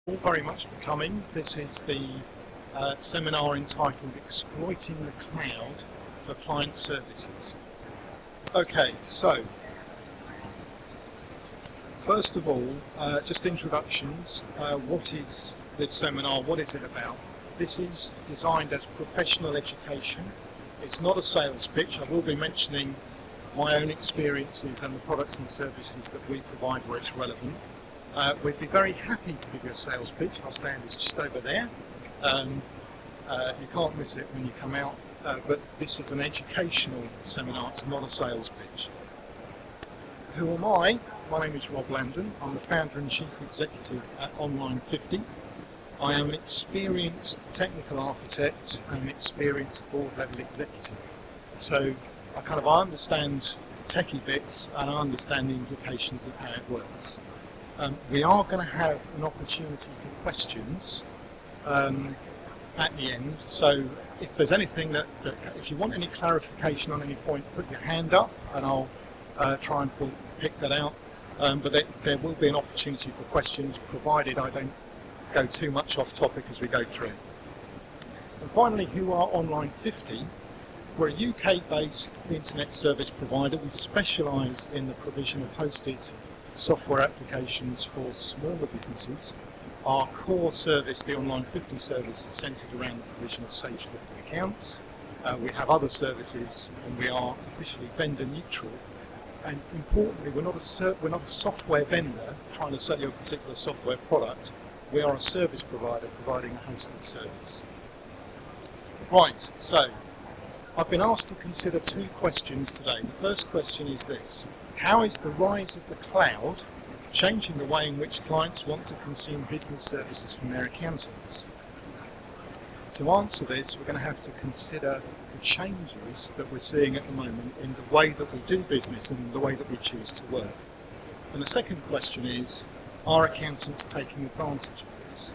All very much for coming. This is the seminar entitled Exploiting the Cloud for Client Services. Okay, so first of all, just introductions. What is this seminar? What is it about? This is designed as professional education. It's not a sales pitch. I will be mentioning my own experiences and the products and services that we provide where it's relevant. We'd be very happy to give you a sales pitch. Our stand is just over there. You can't miss it when you come out, but this is an educational seminar, it's not a sales pitch. Who am I? My name is Rob Lambden. I'm the founder and chief executive at Online 50. I am an experienced technical architect and an experienced board level executive. So I understand the techie bits and I understand the implications of how it works. We are going to have an opportunity for questions at the end, so if there's anything if you want any clarification on any point, put your hand up and I'll try and pick that out, but there will be an opportunity for questions provided I don't go too much off topic as we go through. And finally, who are Online 50? We're a UK-based internet service provider. We specialise in the provision of hosted software applications for smaller businesses. Our core service, the Online 50 service, is centred around the provision of Sage 50 accounts. We have other services and we are officially vendor neutral. And importantly, we're not a software vendor trying to sell you a particular software product. We are a service provider providing a hosted service. Right, so I've been asked to consider two questions today. The first question is this: how is the rise of the cloud changing the way in which clients want to consume business services from their accountants? To answer this, we're going to have to consider the changes that we're seeing at the moment in the way that we do business and the way that we choose to work. And the second question is, are accountants taking advantage of this?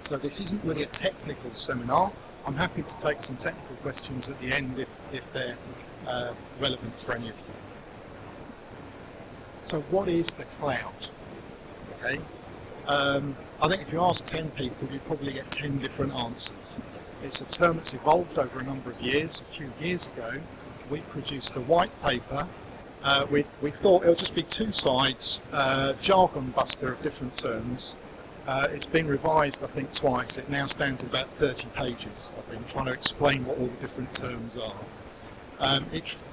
So this isn't really a technical seminar. I'm happy to take some technical questions at the end if they're relevant for any of you. So what is the cloud? Okay, I think if you ask 10 people, you probably get 10 different answers. It's a term that's evolved over a number of years. A few years ago, we produced a white paper. We thought it'll just be two sides, jargon buster of different terms. It's been revised, I think, twice. It now stands at about 30 pages, I think, trying to explain what all the different terms are.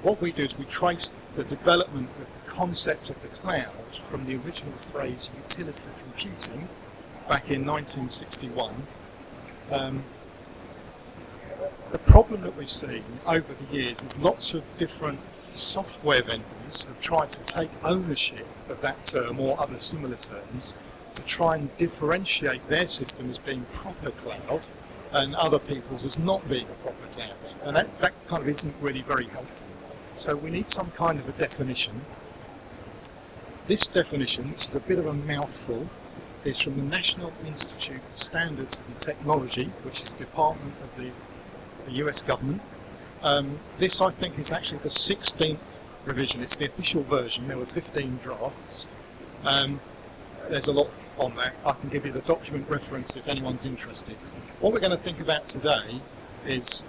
What we do is we trace the development of the concept of the cloud from the original phrase utility computing back in 1961. The problem that we've seen over the years is lots of different software vendors have tried to take ownership of that term or other similar terms to try and differentiate their system as being proper cloud and other people's as not being a proper cloud. And that kind of isn't really very helpful. So we need some kind of a definition. This definition, which is a bit of a mouthful, is from the National Institute of Standards and Technology, which is a department of the US government. This, I think, is actually the 16th revision. It's the official version. There were 15 drafts. There's a lot on that. I can give you the document reference if anyone's interested. What we're going to think about today is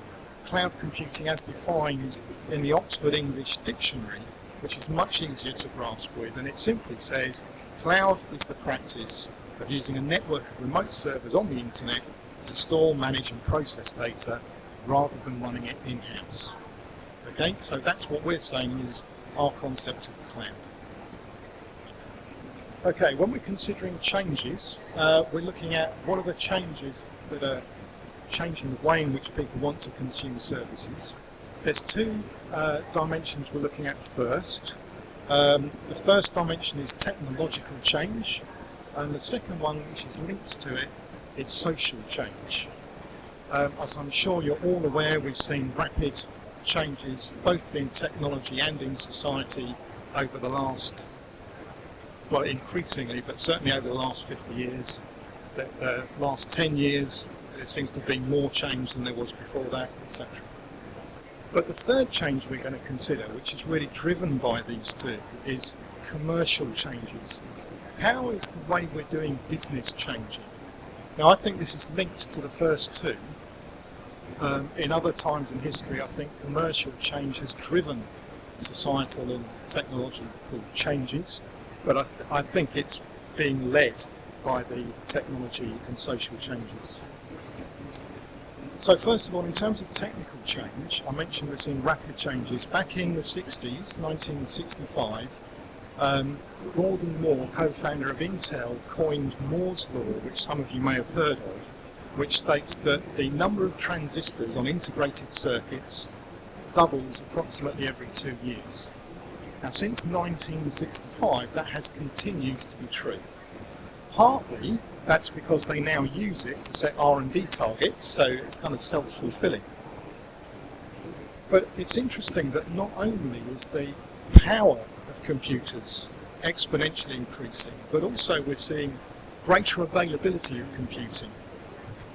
cloud computing as defined in the Oxford English Dictionary, which is much easier to grasp with, and it simply says cloud is the practice of using a network of remote servers on the internet to store, manage and process data rather than running it in-house. Okay, so that's what we're saying is our concept of the cloud. Okay, when we're considering changes, we're looking at what are the changes that are changing the way in which people want to consume services. There's two dimensions we're looking at first. The first dimension is technological change, and the second one, which is linked to it, is social change. As I'm sure you're all aware, we've seen rapid changes both in technology and in society over the last, well, increasingly, but certainly over the last 50 years. The last 10 years, there seems to have been more change than there was before that, etc. But the third change we're going to consider, which is really driven by these two, is commercial changes. How is the way we're doing business changing? Now I think this is linked to the first two. In other times in history, I think commercial change has driven societal and technological changes, but I think it's being led by the technology and social changes. So first of all, in terms of technical change, I mentioned we're seeing rapid changes. Back in the 60s, 1965, Gordon Moore, co-founder of Intel, coined Moore's Law, which some of you may have heard of, which states that the number of transistors on integrated circuits doubles approximately every 2 years. Now, since 1965, that has continued to be true. Partly, that's because they now use it to set R&D targets, so it's kind of self-fulfilling. But it's interesting that not only is the power of computers exponentially increasing, but also we're seeing greater availability of computing,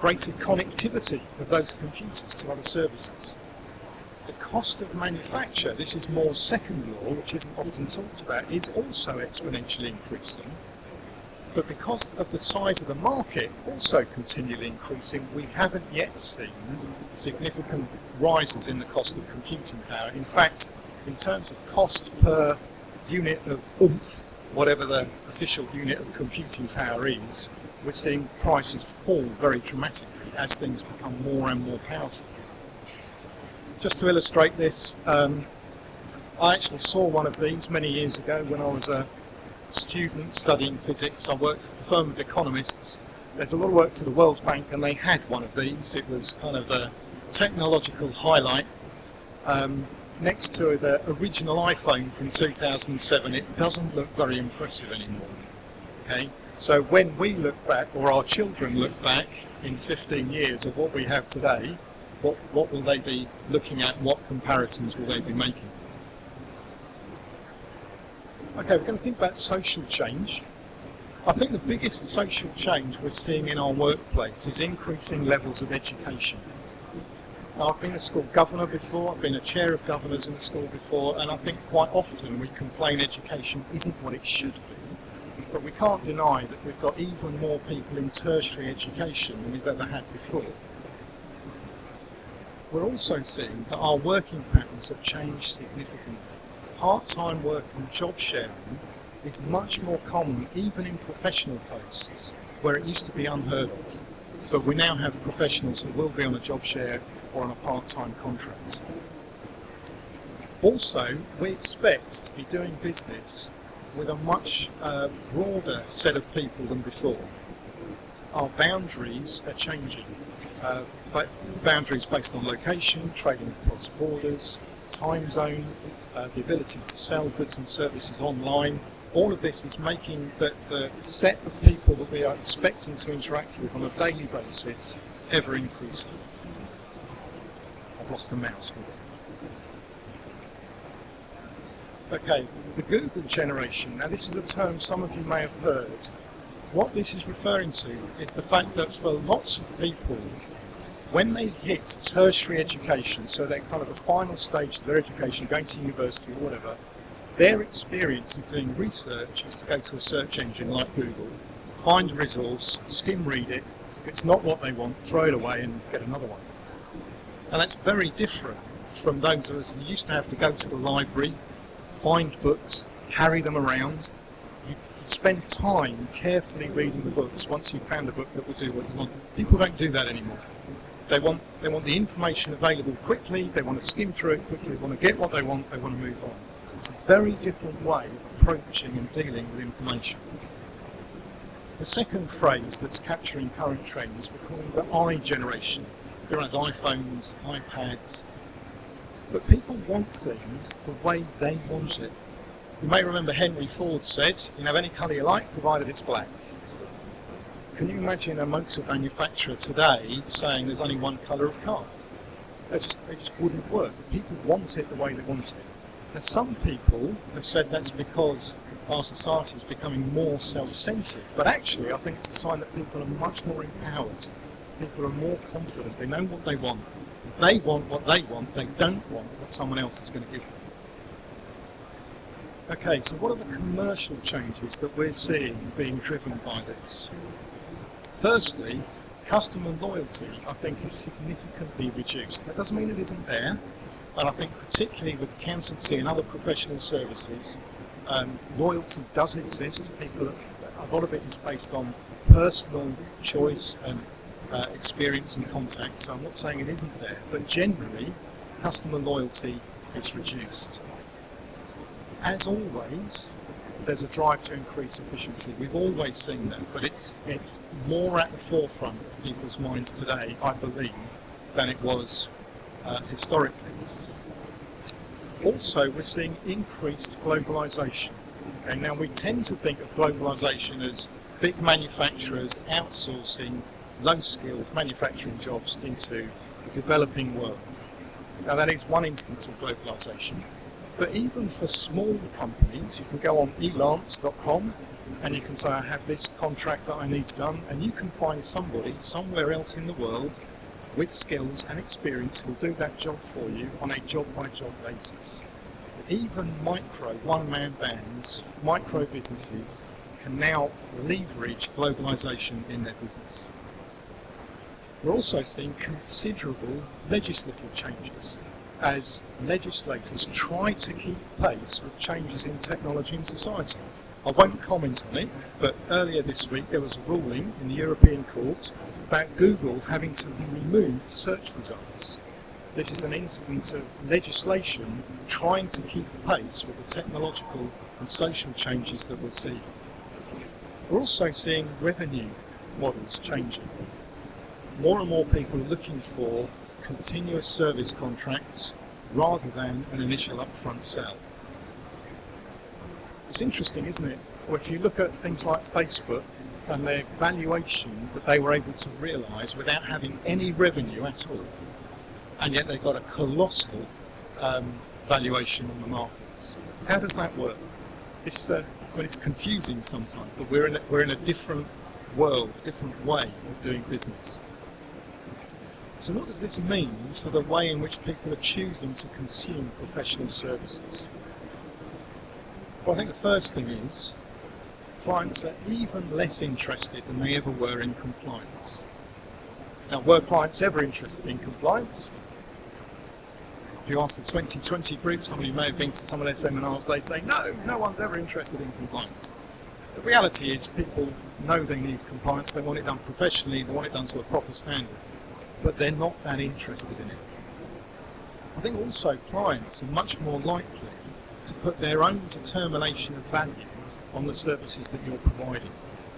greater connectivity of those computers to other services. The cost of manufacture, this is Moore's second law, which isn't often talked about, is also exponentially increasing. But because of the size of the market also continually increasing, we haven't yet seen significant rises in the cost of computing power. In fact, in terms of cost per unit of oomph, whatever the official unit of computing power is, we're seeing prices fall very dramatically as things become more and more powerful. Just to illustrate this, I actually saw one of these many years ago when I was a student studying physics. I worked for a firm of economists. They did a lot of work for the World Bank and they had one of these. It was kind of a technological highlight. Next to the original iPhone from 2007, it doesn't look very impressive anymore. Okay? So when we look back, or our children look back in 15 years of what we have today, what will they be looking at? What comparisons will they be making? Okay, we're going to think about social change. I think the biggest social change we're seeing in our workplace is increasing levels of education. Now, I've been a school governor before, I've been a chair of governors in a school before, and I think quite often we complain education isn't what it should be. But we can't deny that we've got even more people in tertiary education than we've ever had before. We're also seeing that our working patterns have changed significantly. Part-time work and job sharing is much more common even in professional posts where it used to be unheard of. But we now have professionals who will be on a job share or on a part-time contract. Also, we expect to be doing business with a much broader set of people than before. Our boundaries are changing, but boundaries based on location, trading across borders, time zone, the ability to sell goods and services online. All of this is making the set of people that we are expecting to interact with on a daily basis ever increasing. I've lost the mouse. Okay, the Google generation. Now this is a term some of you may have heard. What this is referring to is the fact that for lots of people, when they hit tertiary education, so they're kind of the final stages of their education, going to university or whatever, their experience of doing research is to go to a search engine like Google, find a resource, skim read it. If it's not what they want, throw it away and get another one. And that's very different from those of us who used to have to go to the library, find books, carry them around. You'd spend time carefully reading the books once you've found a book that will do what you want. People don't do that anymore. They want the information available quickly, they want to skim through it quickly, they want to get what they want to move on. It's a very different way of approaching and dealing with information. The second phrase that's capturing current trends, we're calling the I generation. Everyone has iPhones, iPads, but people want things the way they want it. You may remember Henry Ford said, you can have any colour you like, provided it's black. Can you imagine a motor manufacturer today saying there's only one colour of car? They just wouldn't work. People want it the way they want it. Now some people have said that's because our society is becoming more self-centred, but actually I think it's a sign that people are much more empowered. People are more confident, they know what they want. They want what they want, they don't want what someone else is going to give them. Okay, so what are the commercial changes that we're seeing being driven by this? Firstly, customer loyalty, I think, is significantly reduced. That doesn't mean it isn't there, and I think particularly with accountancy and other professional services, loyalty does exist. A lot of it is based on personal choice and experience and contact, so I'm not saying it isn't there, but generally, customer loyalty is reduced. As always, there's a drive to increase efficiency. We've always seen that, but it's more at the forefront of people's minds today, I believe, than it was historically. Also, we're seeing increased globalisation. Okay, now we tend to think of globalisation as big manufacturers outsourcing low-skilled manufacturing jobs into the developing world. Now that is one instance of globalisation. But even for small companies, you can go on elance.com and you can say, I have this contract that I need done, and you can find somebody somewhere else in the world with skills and experience who will do that job for you on a job-by-job basis. Even micro one-man bands, micro businesses, can now leverage globalisation in their business. We're also seeing considerable legislative changes as legislators try to keep pace with changes in technology and society. I won't comment on it, but earlier this week there was a ruling in the European Court about Google having to remove search results. This is an instance of legislation trying to keep pace with the technological and social changes that we'll see. We're also seeing revenue models changing. More and more people are looking for continuous service contracts rather than an initial upfront sell. It's interesting, isn't it? Or if you look at things like Facebook and their valuation that they were able to realise without having any revenue at all, and yet they've got a colossal valuation on the markets. How does that work? It's confusing sometimes, but we're in a different world, a different way of doing business. So what does this mean for the way in which people are choosing to consume professional services? Well, I think the first thing is clients are even less interested than they ever were in compliance. Now, were clients ever interested in compliance? If you ask the 2020 group, somebody may have been to some of their seminars, they say, no one's ever interested in compliance. The reality is people know they need compliance, they want it done professionally, they want it done to a proper standard, but they're not that interested in it. I think also clients are much more likely to put their own determination of value on the services that you're providing,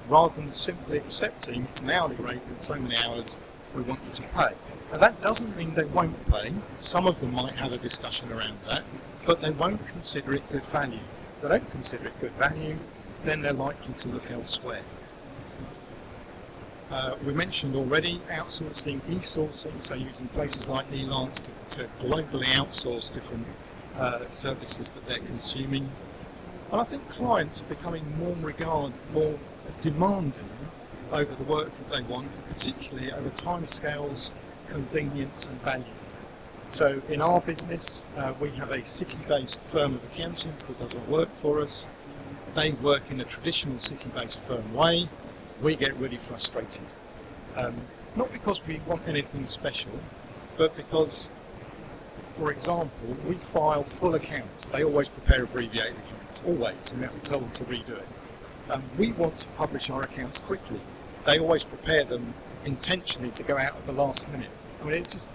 rather than simply accepting it's an hourly rate with so many hours we want you to pay. Now that doesn't mean they won't pay. Some of them might have a discussion around that, but they won't consider it good value. If they don't consider it good value, then they're likely to look elsewhere. We mentioned already outsourcing, e-sourcing, so using places like Elance to globally outsource different services that they're consuming. And I think clients are becoming more demanding over the work that they want, particularly over timescales, convenience and value. So in our business, we have a city-based firm of accountants that does our work for us. They work in a traditional city-based firm way. We get really frustrated. Not because we want anything special, but because, for example, we file full accounts. They always prepare abbreviated accounts, always, and we have to tell them to redo it. We want to publish our accounts quickly. They always prepare them intentionally to go out at the last minute. I mean, it's just,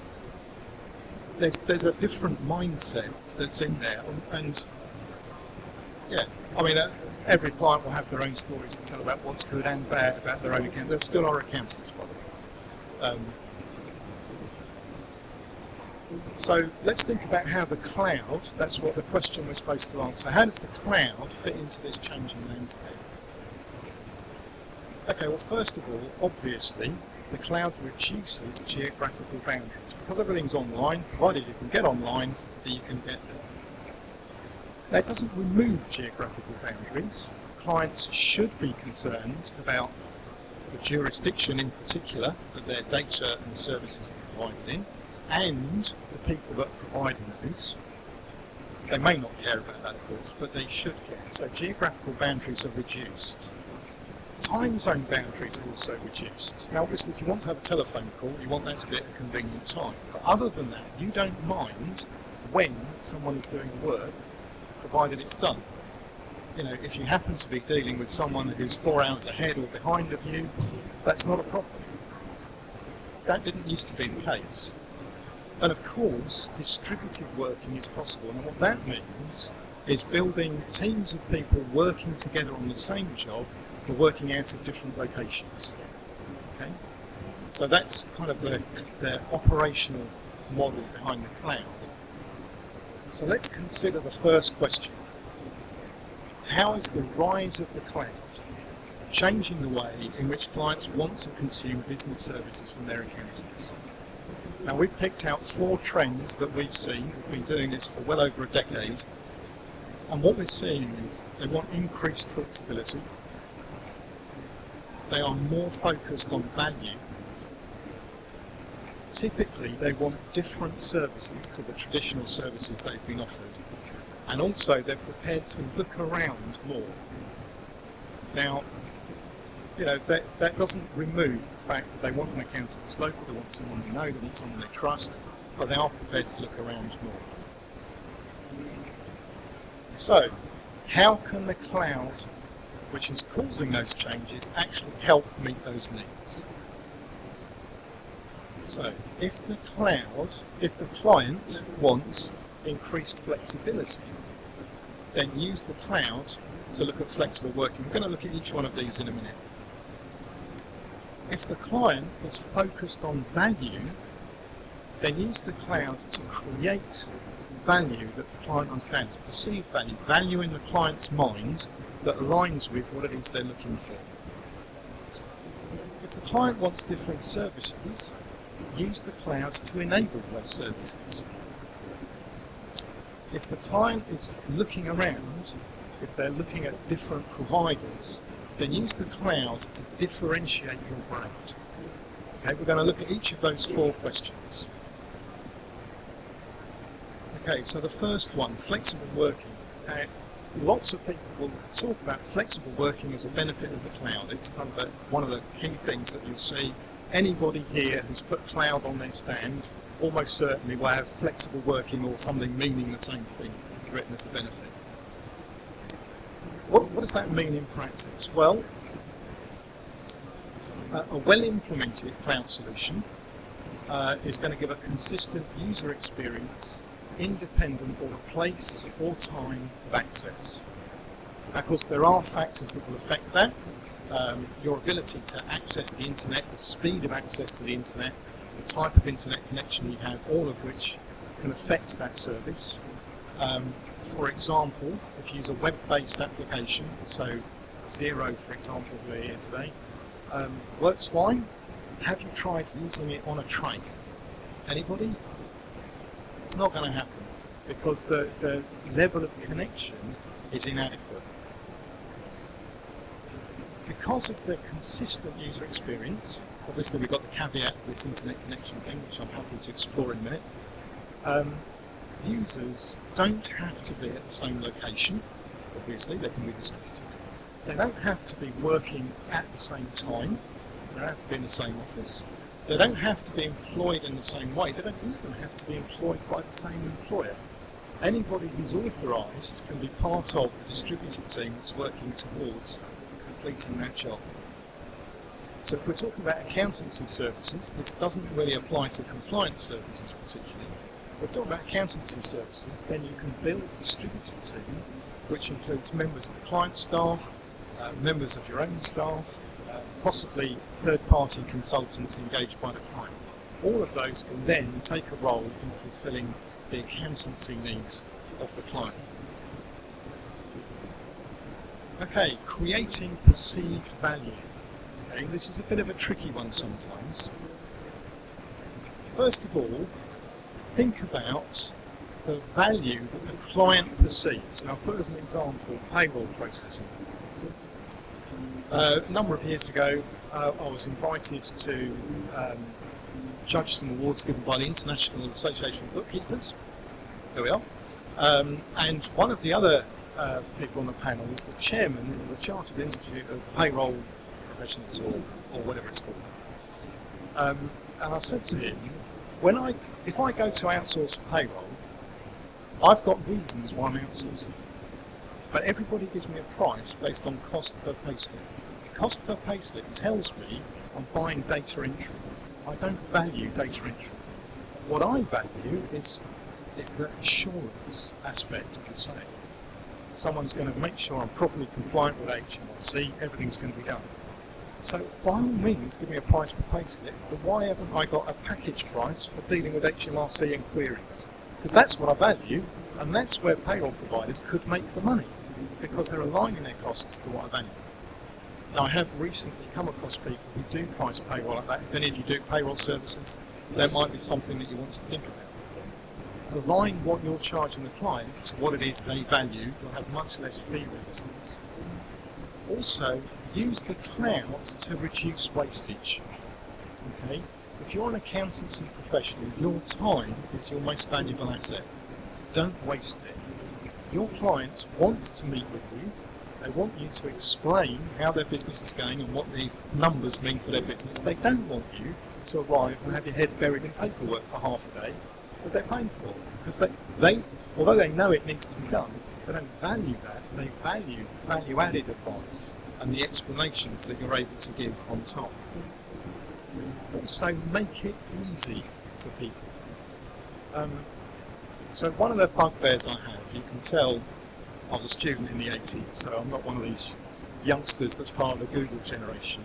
there's a different mindset that's in there, and yeah, I mean, every client will have their own stories to tell about what's good and bad about their own account. They're still our accountants, by the way. So let's think about how the cloud, that's what the question we're supposed to answer, how does the cloud fit into this changing landscape? Okay, well first of all, obviously, the cloud reduces geographical boundaries. Because everything's online, provided you can get online, then you can get there. Now, it doesn't remove geographical boundaries. Clients should be concerned about the jurisdiction in particular that their data and services are provided in, and the people that are providing those. They may not care about that, of course, but they should care. So geographical boundaries are reduced. Time zone boundaries are also reduced. Now obviously if you want to have a telephone call, you want that to be at a convenient time. But other than that, you don't mind when someone is doing work, provided it's done. You know, if you happen to be dealing with someone who's 4 hours ahead or behind of you, that's not a problem. That didn't used to be the case. And of course, distributed working is possible. And what that means is building teams of people working together on the same job, but working out of different locations. Okay? So that's kind of the operational model behind the cloud. So let's consider the first question. How is the rise of the cloud changing the way in which clients want to consume business services from their accountants? Now we've picked out 4 trends that we've seen. We've been doing this for well over a decade. And what we're seeing is they want increased flexibility. They are more focused on value. Typically, they want different services to the traditional services they've been offered. And also, they're prepared to look around more. Now, you know, that doesn't remove the fact that they want an accountant who's local, they want someone they know, they want someone they trust, but they are prepared to look around more. So, how can the cloud, which is causing those changes, actually help meet those needs? So, if the client wants increased flexibility, then use the cloud to look at flexible working. We're going to look at each one of these in a minute. If the client is focused on value, then use the cloud to create value that the client understands, perceived value, value in the client's mind that aligns with what it is they're looking for. If the client wants different services, use the cloud to enable those services. If the client is looking around, if they're looking at different providers, then use the cloud to differentiate your brand. Okay, we're going to look at each of those 4 questions. Okay, so the first one, flexible working. Lots of people will talk about flexible working as a benefit of the cloud. It's kind of one of the key things that you'll see. Anybody here who's put cloud on their stand almost certainly will have flexible working or something meaning the same thing written as a benefit. What does that mean in practice? Well, a well-implemented cloud solution is going to give a consistent user experience independent of place or time of access. Now, of course, there are factors that will affect that. Your ability to access the internet, the speed of access to the internet, the type of internet connection you have, all of which can affect that service. For example, if you use a web-based application, so Xero, for example, we're here today, works fine. Have you tried using it on a train? Anybody? It's not going to happen because the level of connection is inadequate. Because of the consistent user experience, obviously we've got the caveat of this internet connection thing, which I'm happy to explore in a minute. Users don't have to be at the same location, obviously, they can be distributed. They don't have to be working at the same time, they don't have to be in the same office, they don't have to be employed in the same way, they don't even have to be employed by the same employer. Anybody who's authorised can be part of the distributed team that's working towards completing that job. So if we're talking about accountancy services, this doesn't really apply to compliance services particularly. If we're talking about accountancy services, then you can build a distributed team which includes members of the client staff, members of your own staff, possibly third-party consultants engaged by the client. All of those can then take a role in fulfilling the accountancy needs of the client. Okay, creating perceived value. Okay, this is a bit of a tricky one sometimes. First of all, think about the value that the client perceives. Now, I'll put as an example payroll processing. A number of years ago, I was invited to judge some awards given by the International Association of Bookkeepers. There we are. And one of the other people on the panel was the chairman of the Chartered Institute of Payroll professionals or whatever it's called. And I said to him, if I go to outsource payroll, I've got reasons why I'm outsourcing. But everybody gives me a price based on cost per payslip. Cost per payslip tells me I'm buying data entry. I don't value data entry. What I value is the assurance aspect of the sale. Someone's going to make sure I'm properly compliant with HMRC, everything's going to be done. So by all means give me a price per payslip, but why haven't I got a package price for dealing with HMRC and queries? Because that's what I value, and that's where payroll providers could make the money, because they're aligning their costs to what I value. Now I have recently come across people who do price payroll like that. If any of you do payroll services, that might be something that you want to think about. Align what you're charging the client to what it is they value. You'll have much less fee resistance. Also, use the cloud to reduce wastage. Okay? If you're an accountancy professional, your time is your most valuable asset. Don't waste it. Your clients want to meet with you. They want you to explain how their business is going and what the numbers mean for their business. They don't want you to arrive and have your head buried in paperwork for half a day that they're paying for. Because they, although they know it needs to be done, they don't value that. They value value-added advice and the explanations that you're able to give on top. Also, make it easy for people. So one of the bugbears I have, you can tell I was a student in the 80s, so I'm not one of these youngsters that's part of the Google generation.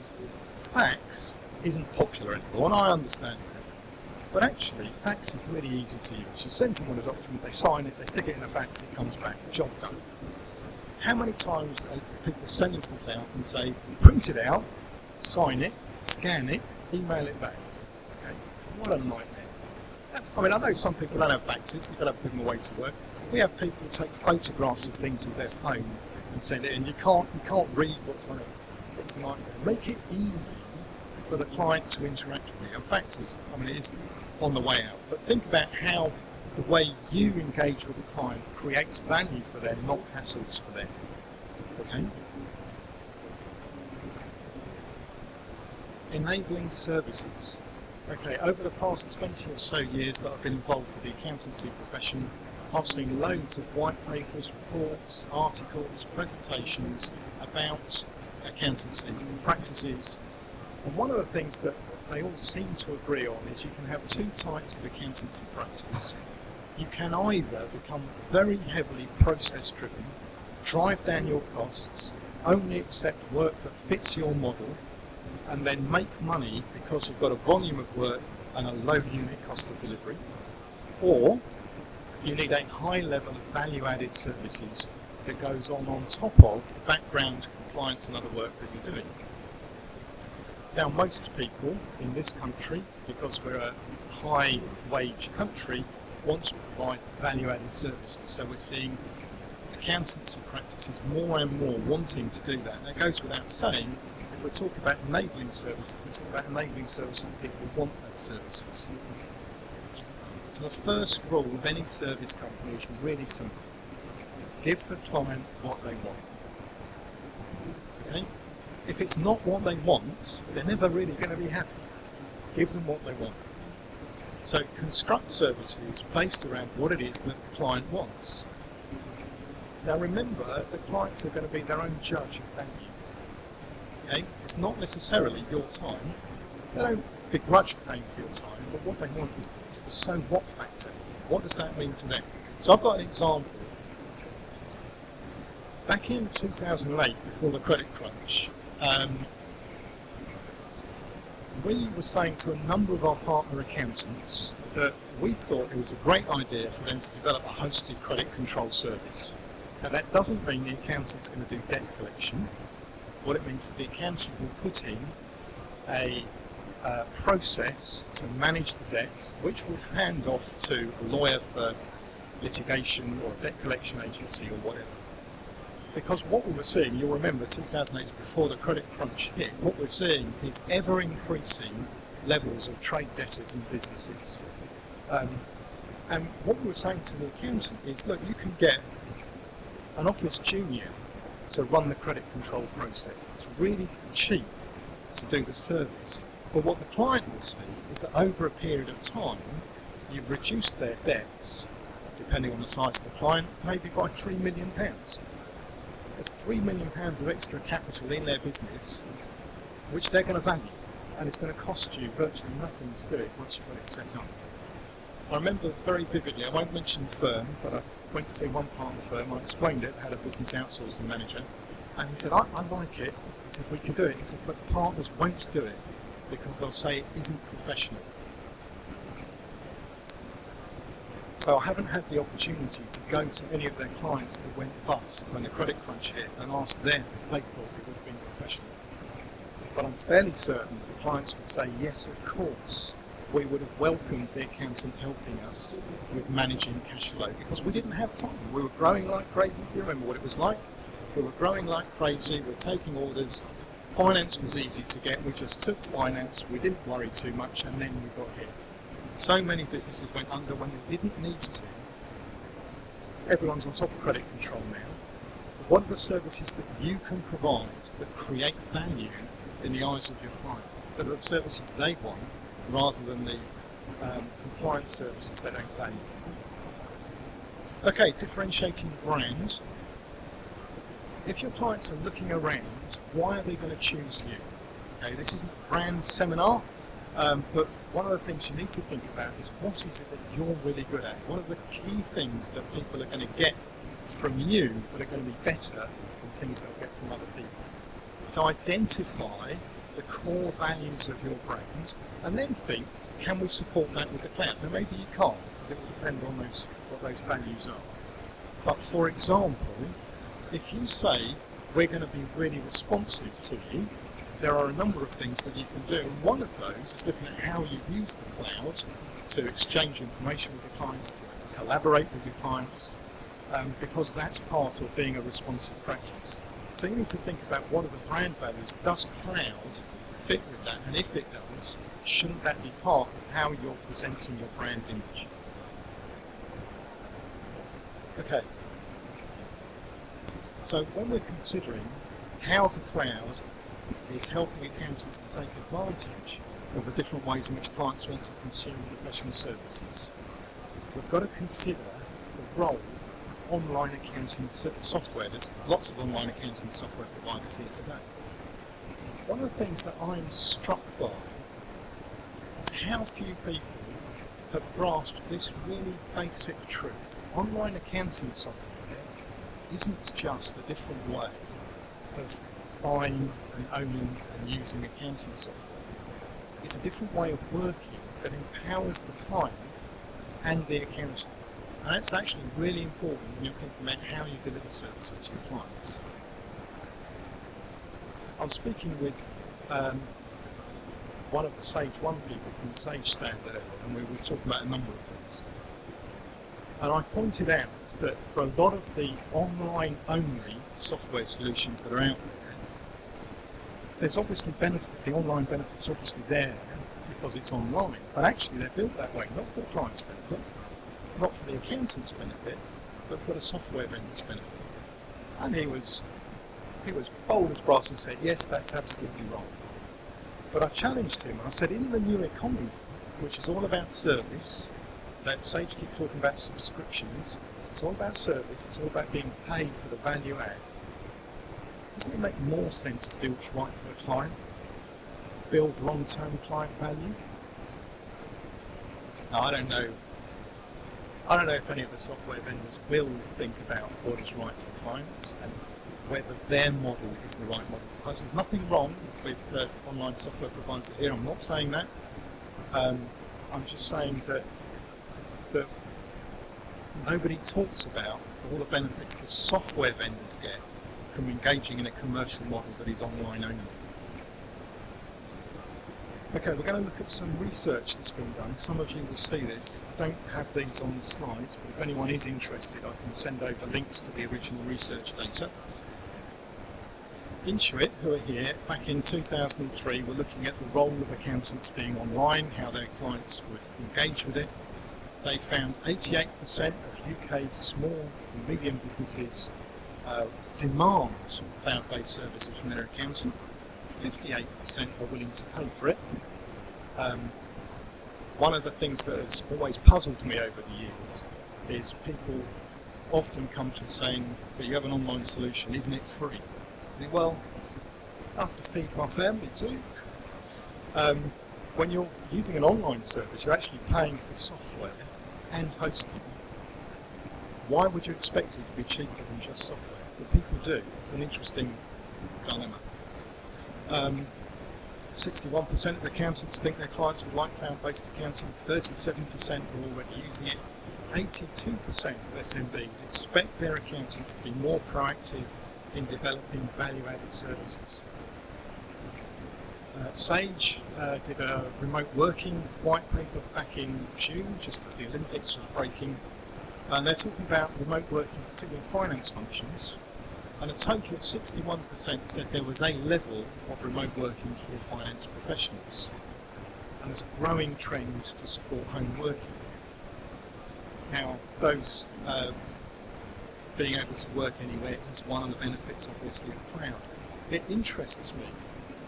Fax isn't popular anymore, and I understand that. But actually, fax is really easy to use. You send someone a document, they sign it, they stick it in a fax, it comes back, job done. How many times are people sending stuff out and say, print it out, sign it, scan it, email it back? Okay, what a nightmare. I mean, I know some people don't have faxes, they've got to put them away to work. We have people take photographs of things with their phone and send it in. You can't read what's on it. It's a nightmare. Make it easy for the client to interact with you. And faxes, I mean, it is on the way out. But think about how the way you engage with the client creates value for them, not hassles for them. Okay? Enabling services. Okay, over the past 20 or so years that I've been involved with the accountancy profession, I've seen loads of white papers, reports, articles, presentations about accountancy practices. And one of the things that they all seem to agree on is you can have two types of accountancy practice. You can either become very heavily process driven, drive down your costs, only accept work that fits your model, and then make money because you've got a volume of work and a low unit cost of delivery. Or you need a high level of value-added services that goes on top of the background compliance and other work that you're doing. Now, most people in this country, because we're a high-wage country, want to provide value-added services. So we're seeing accountancy practices more and more wanting to do that. And it goes without saying, if we're talking about enabling services, we're talking about enabling services when people want those services. So the first rule of any service company is really simple. Give the client what they want. Okay? If it's not what they want, they're never really going to be happy. Give them what they want. So construct services based around what it is that the client wants. Now remember, the clients are going to be their own judge of value. Okay? It's not necessarily your time. They don't begrudge paying for your time, but what they want is the so what factor. What does that mean to them? So I've got an example. Back in 2008, before the credit crunch, we were saying to a number of our partner accountants that we thought it was a great idea for them to develop a hosted credit control service. Now that doesn't mean the accountant's going to do debt collection. What it means is the accountant will put in a process to manage the debts, which will hand off to a lawyer for litigation or a debt collection agency or whatever. Because what we were seeing, you'll remember 2008 before the credit crunch hit, what we're seeing is ever increasing levels of trade debtors in businesses. And what we were saying to the accountant is, look, you can get an office junior to run the credit control process. It's really cheap to do the service. But what the client will see is that over a period of time, you've reduced their debts, depending on the size of the client, maybe by £3 million. There's £3 million of extra capital in their business, which they're going to value, and it's going to cost you virtually nothing to do it once you've got it set up. I remember very vividly, I won't mention the firm, but I went to see one partner firm, I explained it, I had a business outsourcing manager, and he said, I like it. He said, we can do it. He said, but the partners won't do it because they'll say it isn't professional. So I haven't had the opportunity to go to any of their clients that went bust when the credit crunch hit and ask them if they thought it would have been professional. But I'm fairly certain that the clients would say, yes, of course, we would have welcomed the accountant helping us with managing cash flow because we didn't have time. We were growing like crazy. You remember what it was like? We were growing like crazy. We were taking orders. Finance was easy to get. We just took finance. We didn't worry too much, and then we got hit. So many businesses went under when they didn't need to. Everyone's on top of credit control now. What are the services that you can provide that create value in the eyes of your client? That are the services they want rather than the compliance services they don't value. Okay, differentiating the brand. If your clients are looking around, why are they going to choose you? Okay, this isn't a brand seminar, but one of the things you need to think about is what is it that you're really good at? What are the key things that people are going to get from you that are going to be better than things they'll get from other people? So identify the core values of your brand and then think, can we support that with the cloud? Now maybe you can't because it will depend on what those values are. But for example, if you say we're going to be really responsive to you, there are a number of things that you can do. And one of those is looking at how you use the cloud to exchange information with your clients, to collaborate with your clients, because that's part of being a responsive practice. So you need to think about what are the brand values. Does cloud fit with that? And if it does, shouldn't that be part of how you're presenting your brand image? Okay. So when we're considering how the cloud is helping accountants to take advantage of the different ways in which clients want to consume professional services, we've got to consider the role of online accounting software. There's lots of online accounting software providers here today. One of the things that I'm struck by is how few people have grasped this really basic truth. Online accounting software isn't just a different way of buying and owning and using accounting software. It's a different way of working that empowers the client and the accountant. And that's actually really important when you're thinking about how you deliver services to your clients. I was speaking with one of the Sage 1 people from the Sage stand earlier, and we were talking about a number of things. And I pointed out that for a lot of the online-only software solutions that are out there, there's obviously benefit, the online benefit's obviously there because it's online, but actually they're built that way, not for the client's benefit, not for the accountant's benefit, but for the software vendor's benefit. And he was bold as brass and said, yes, that's absolutely wrong. But I challenged him, and I said, in the new economy, which is all about service, that Sage keeps talking about subscriptions, it's all about service, it's all about being paid for the value add. Doesn't it make more sense to do what's right for the client? Build long-term client value? Now, I don't know if any of the software vendors will think about what is right for clients and whether their model is the right model for clients. There's nothing wrong with online software providers here. I'm not saying that. I'm just saying that nobody talks about all the benefits the software vendors get from engaging in a commercial model that is online only. Okay, we're going to look at some research that's been done. Some of you will see this. I don't have these on the slides, but if anyone is interested, I can send over links to the original research data. Intuit, who are here, back in 2003, were looking at the role of accountants being online, how their clients would engage with it. They found 88% of UK's small and medium businesses demand cloud-based services from their accountant. 58% are willing to pay for it. One of the things that has always puzzled me over the years is people often come to saying, but you have an online solution, isn't it free? I think, well, I have to feed my family too. When you're using an online service, you're actually paying for software and hosting. Why would you expect it to be cheaper than just software? But people do. It's an interesting dilemma. 61% of accountants think their clients would like cloud-based accounting, 37% are already using it, 82% of SMBs expect their accountants to be more proactive in developing value-added services. Sage did a remote working white paper back in June, just as the Olympics was breaking, and they're talking about remote working, particularly in finance functions, and a total of 61% said there was a level of remote working for finance professionals, and there's a growing trend to support home working. Now, those being able to work anywhere is one of the benefits, obviously, of cloud. It interests me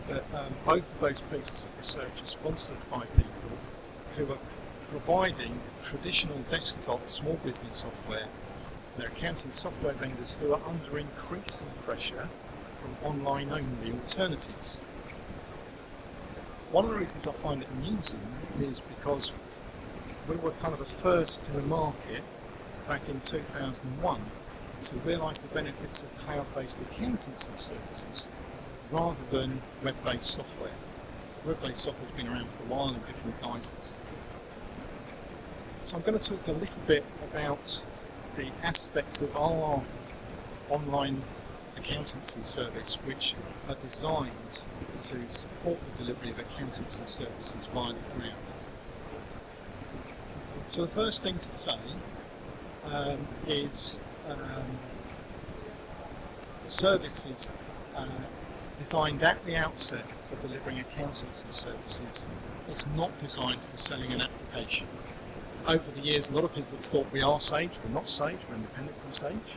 that both of those pieces of research are sponsored by people who are providing traditional desktop small business software. They're accounting software vendors who are under increasing pressure from online-only alternatives. One of the reasons I find it amusing is because we were kind of the first in the market back in 2001 to realise the benefits of cloud-based accountancy services rather than web-based software. Web-based software has been around for a while in different guises. So I'm going to talk a little bit about the aspects of our online accountancy service which are designed to support the delivery of accountancy services via the cloud. So the first thing to say is the service is designed at the outset for delivering accountancy services. It's not designed for selling an application. Over the years, a lot of people have thought we are Sage. We're not Sage, we're independent from Sage.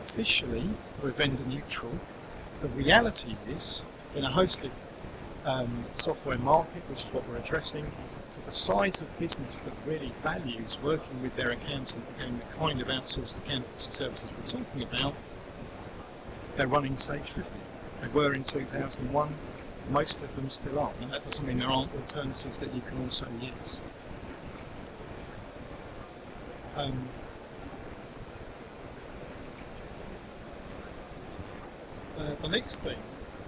Officially, we're vendor neutral. The reality is, in a hosted software market, which is what we're addressing, for the size of business that really values working with their accountant, again, the kind of outsourced accountancy services we're talking about, they're running Sage 50. They were in 2001, most of them still are, and that doesn't mean there aren't alternatives that you can also use. The next thing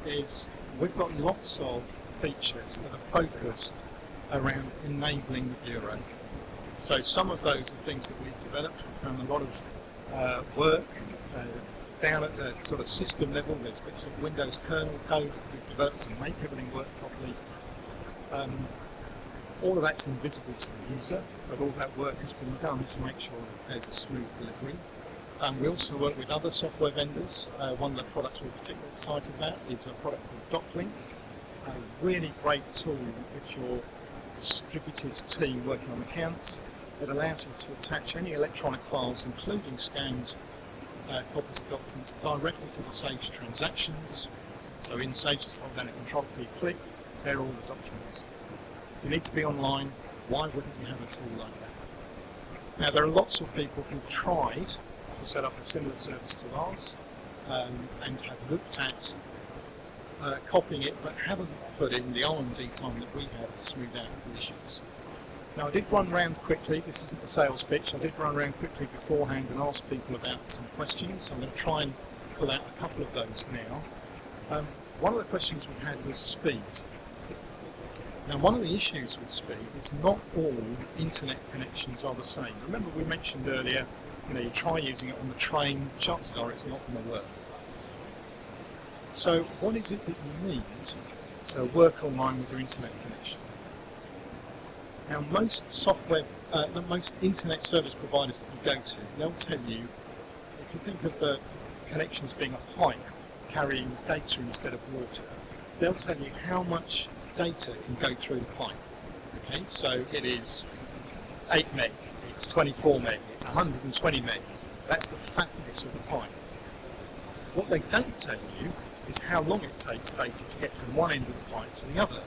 is we've got lots of features that are focused around enabling the bureau. So some of those are things that we've developed. We've done a lot of work down at the sort of system level. There's bits of Windows kernel code that we've developed to make everything work properly. All of that's invisible to the user, but all that work has been done to make sure that there's a smooth delivery. We also work with other software vendors. One of the products we're particularly excited about is a product called DocLink, a really great tool if you're a distributed team working on accounts. It allows you to attach any electronic files, including scanned copies of documents, directly to the Sage transactions. So in Sage, just hold down a Control-P click, there are all the documents. If you need to be online, why wouldn't you have a tool like that? Now, there are lots of people who've tried to set up a similar service to ours and have looked at copying it, but haven't put in the R&D time that we have to smooth out the issues. Now, I did run round quickly. This isn't the sales pitch. I did run around quickly beforehand and ask people about some questions. So I'm going to try and pull out a couple of those now. One of the questions we had was speed. Now, one of the issues with speed is not all internet connections are the same. Remember we mentioned earlier, you try using it on the train, chances are it's not going to work. So what is it that you need to work online with your internet connection? Now, most internet service providers that you go to, they'll tell you, if you think of the connections being a pipe carrying data instead of water, they'll tell you how much data can go through the pipe. Okay, so it is 8 meg, it's 24 meg, it's 120 meg. That's the fatness of the pipe. What they don't tell you is how long it takes data to get from one end of the pipe to the other.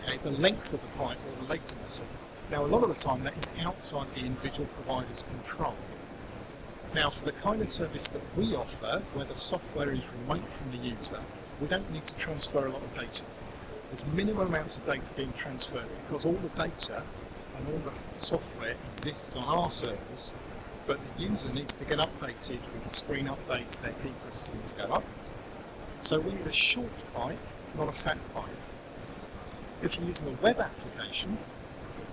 Okay, the length of the pipe or the latency. Now, a lot of the time that is outside the individual provider's control. Now, for the kind of service that we offer, where the software is remote from the user, we don't need to transfer a lot of data. There's minimum amounts of data being transferred because all the data and all the software exists on our servers, but the user needs to get updated with screen updates, their key presses need to go up. So we need a short pipe, not a fat pipe. If you're using a web application,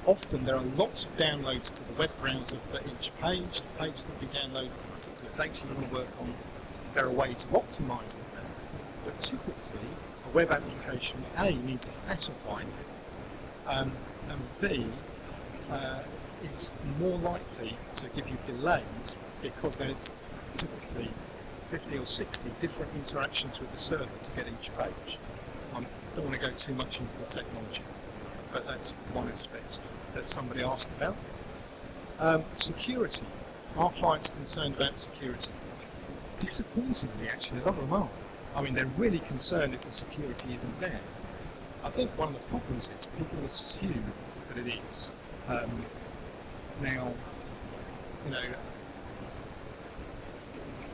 often there are lots of downloads to the web browser for each page. The page that we download the particular data you want to work on. There are ways of optimising that, but typically a web application A needs a fatter pipe, and B is more likely to give you delays because there's typically 50 or 60 different interactions with the server to get each page. I don't want to go too much into the technology, but that's one aspect that somebody asked about. Security. Our clients are concerned about security. Disappointingly, actually, a lot of them are. I mean, they're really concerned if the security isn't there. I think one of the problems is people assume that it is. Now, you know,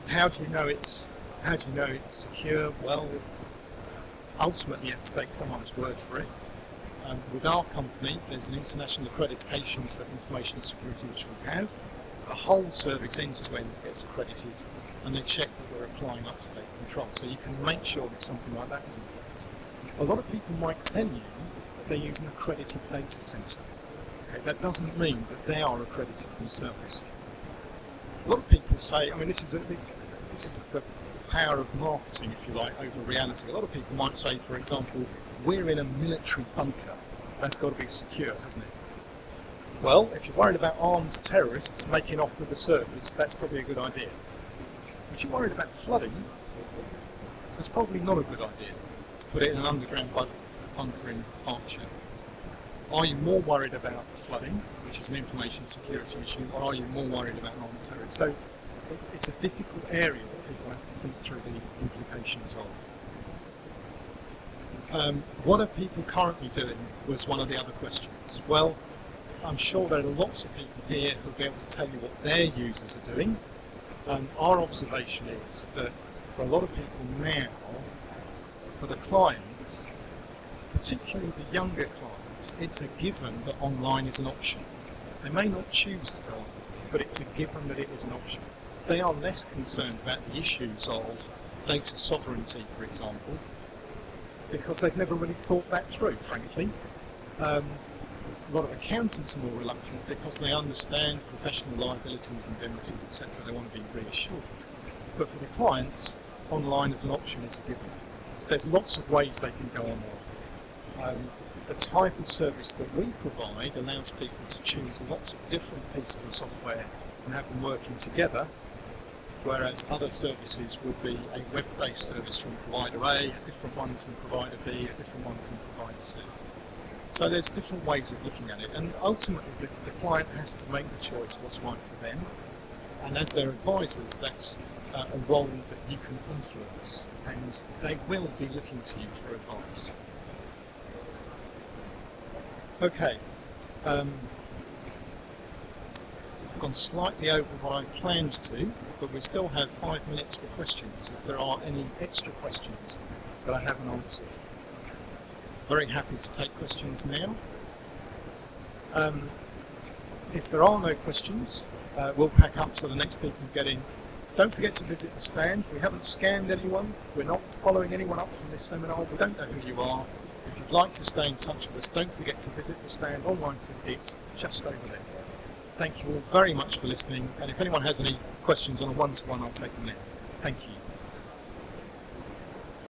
how do you know it's secure? Well, ultimately, you have to take someone's word for it. With our company, there's an international accreditation for information security which we have. The whole service end-to-end gets accredited, and they check that we're applying up-to-date control. So you can make sure that something like that is in place. A lot of people might tell you that they use an accredited data center. Okay, that doesn't mean that they are accredited themselves. A lot of people say, I mean, this is the power of marketing, if you like, over reality. A lot of people might say, for example, we're in a military bunker. That's got to be secure, hasn't it? Well, if you're worried about armed terrorists making off with the servers, that's probably a good idea. If you're worried about flooding, that's probably not a good idea to put it in an underground bunker in Berkshire. Are you more worried about flooding, which is an information security issue, or are you more worried about armed terrorists? So it's a difficult area that people have to think through the implications of. What are people currently doing was one of the other questions. Well, I'm sure there are lots of people here who'll be able to tell you what their users are doing. Our observation is that for a lot of people now, for the clients, particularly the younger clients, it's a given that online is an option. They may not choose to go on, but it's a given that it is an option. They are less concerned about the issues of data sovereignty, for example, because they've never really thought that through, frankly. A lot of accountants are more reluctant because they understand professional liabilities, indemnities, etc. They want to be reassured. But for the clients, online as an option is a given. There's lots of ways they can go online. The type of service that we provide allows people to choose lots of different pieces of software and have them working together, whereas other services would be a web-based service from provider A, a different one from provider B, a different one from provider C. So there's different ways of looking at it, and ultimately the client has to make the choice what's right for them, and as their advisors, that's a role that you can influence, and they will be looking to you for advice. Okay, I've gone slightly over what I planned to, but we still have 5 minutes for questions if there are any extra questions that I haven't answered. Very happy to take questions now. If there are no questions, we'll pack up so the next people get in. Don't forget to visit the stand. We haven't scanned anyone. We're not following anyone up from this seminar. We don't know who you are. If you'd like to stay in touch with us, don't forget to visit the stand on line 50. It's just over there. Thank you all very much for listening, and if anyone has any questions on a one-to-one, I'll take them now. Thank you.